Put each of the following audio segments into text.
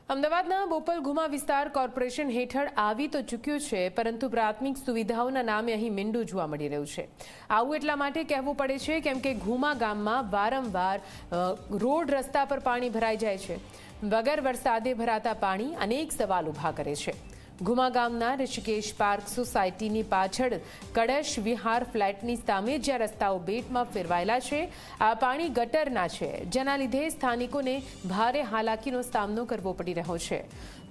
અમદાવાદના બોપલ ગુમા વિસ્તાર કોર્પોરેશન હેઠળ આવી તો ચૂક્યું છે, પરંતુ પ્રાથમિક સુવિધાઓના નામે અહીં મીંડું જોવા મળી રહ્યું છે। આવું એટલા માટે કહેવું પડે છે કેમ કે ગુમા ગામમાં વારંવાર રોડ રસ્તા પર પાણી ભરાઈ જાય છે। વગર વરસાદે ભરાતા પાણી અનેક સવાલ ઊભા કરે છે। ગુમા ગામના ઋષિકેશ પાર્ક સોસાયટીની પાછળ કળશ વિહાર ફ્લેટની સામે જ્યાં રસ્તાઓ બેટમાં ફેરવાયેલા છે, આ પાણી ગટરના છે, જેના લીધે સ્થાનિકોને ભારે હાલાકીનો સામનો કરવો પડી રહ્યો છે।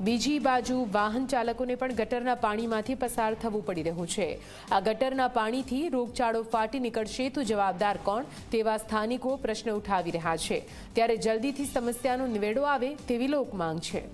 બીજી બાજુ વાહન ચાલકોને પણ ગટરના પાણીમાંથી પસાર થવું પડી રહ્યું છે। આ ગટરના પાણીથી રોગચાળો ફાટી નીકળશે તો જવાબદાર કોણ, તેવા સ્થાનિકો પ્રશ્ન ઉઠાવી રહ્યા છે। ત્યારે જલ્દીથી સમસ્યાનો નિવેડો આવે તેવી લોક માંગ છે।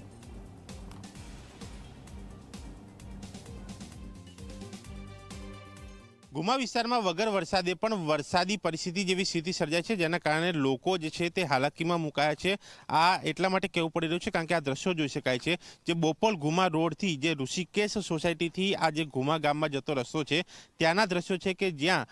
ગુમા વિસ્તારમાં વગર વરસાદે પણ વરસાદી પરિસ્થિતિ જેવી સ્થિતિ સર્જાય છે, જેના કારણે લોકો જે છે તે હાલાકીમાં મુકાયા છે। આ એટલા માટે કહેવું પડી રહ્યું છે કારણ કે આ દ્રશ્યો જોઈ શકાય છે, જે બોપલ ગુમા રોડથી જે ઋષિકેશ સોસાયટીથી આ જે ગુમા ગામમાં જતો રસ્તો છે ત્યાંના દ્રશ્યો છે કે જ્યાં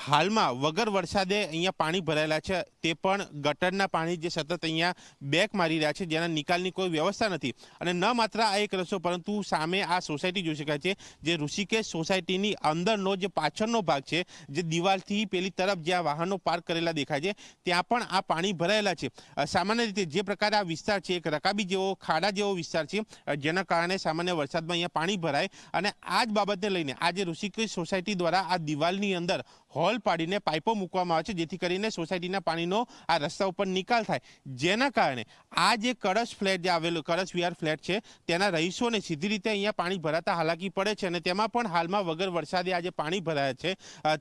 હાલમાં વગર વરસાદે અહીંયા પાણી ભરાયેલા છે, તે પણ ગટરના પાણી જે સતત અહીંયા બેક મારી રહ્યા છે, જેના નિકાલની કોઈ વ્યવસ્થા નથી। અને ન માત્ર આ એક રસ્તો, પરંતુ સામે આ સોસાયટી જોઈ શકાય છે, જે ઋષિકેશ સોસાયટીની અંદરનો જે પાછળનો ભાગ છે, જે દિવાલથી પેલી તરફ જ્યાં વાહનો પાર્ક કરેલા દેખાય છે ત્યાં પણ આ પાણી ભરાયેલા છે। સામાન્ય રીતે જે પ્રકારે આ વિસ્તાર છે એક રકાબી જેવો ખાડા જેવો વિસ્તાર છે, જેના કારણે સામાન્ય વરસાદમાં અહીંયા પાણી ભરાય અને આ જ બાબતને લઈને આજે ઋષિકેશ સોસાયટી દ્વારા આ દિવાલની અંદર હોલ પાડીને પાઇપો મૂકવામાં આવે છે, જેથી કરીને સોસાયટીના પાણીનો આ રસ્તા ઉપર નિકાલ થાય, જેના કારણે આ જે કળશ ફ્લેટ જે આવેલો કળશ વિહાર ફ્લેટ છે તેના રહીશોને સીધી રીતે અહીંયા પાણી ભરાતા હાલાકી પડે છે। અને તેમાં પણ હાલમાં વગર વરસાદે આજે પાણી ભરાયા છે,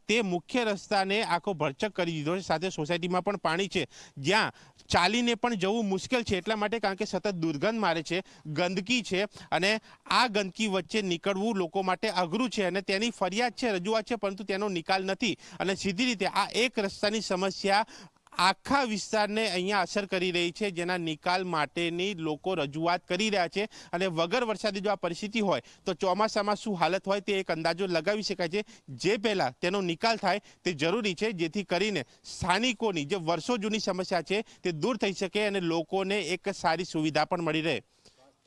તે મુખ્ય રસ્તાને આખો ભરચક કરી દીધો છે। સાથે સોસાયટીમાં પણ પાણી છે, જ્યાં ચાલીને પણ જવું મુશ્કેલ છે, એટલા માટે કારણ કે સતત દુર્ગંધ મારે છે, ગંદકી છે, અને આ ગંદકી વચ્ચે નીકળવું લોકો માટે અઘરું છે અને તેની ફરિયાદ છે, રજૂઆત છે, પરંતુ તેનો નિકાલ નથી। અને સીધી રીતે આ એક રસ્તાની સમસ્યા આખા વિસ્તારને અહીંયા અસર કરી રહી છે, જેના નિકાલ માટેની લોકો રજૂઆત કરી રહ્યા છે। અને વગર વરસાદે જો આ પરિસ્થિતિ હોય તો ચોમાસામાં શું હાલત હોય તે એક અંદાજો લગાવી શકાય છે। જે પહેલા તેનો નિકાલ થાય તે જરૂરી છે, જેથી કરીને સ્થાનિકોની જે વર્ષો જૂની સમસ્યા છે તે દૂર થઈ શકે અને લોકોને એક સારી સુવિધા પણ મળી રહે।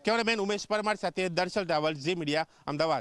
કેમેરામેન ઉમેશ પરમાર સાથે દર્શલ રાવલ, ઝી મીડિયા, અમદાવાદ।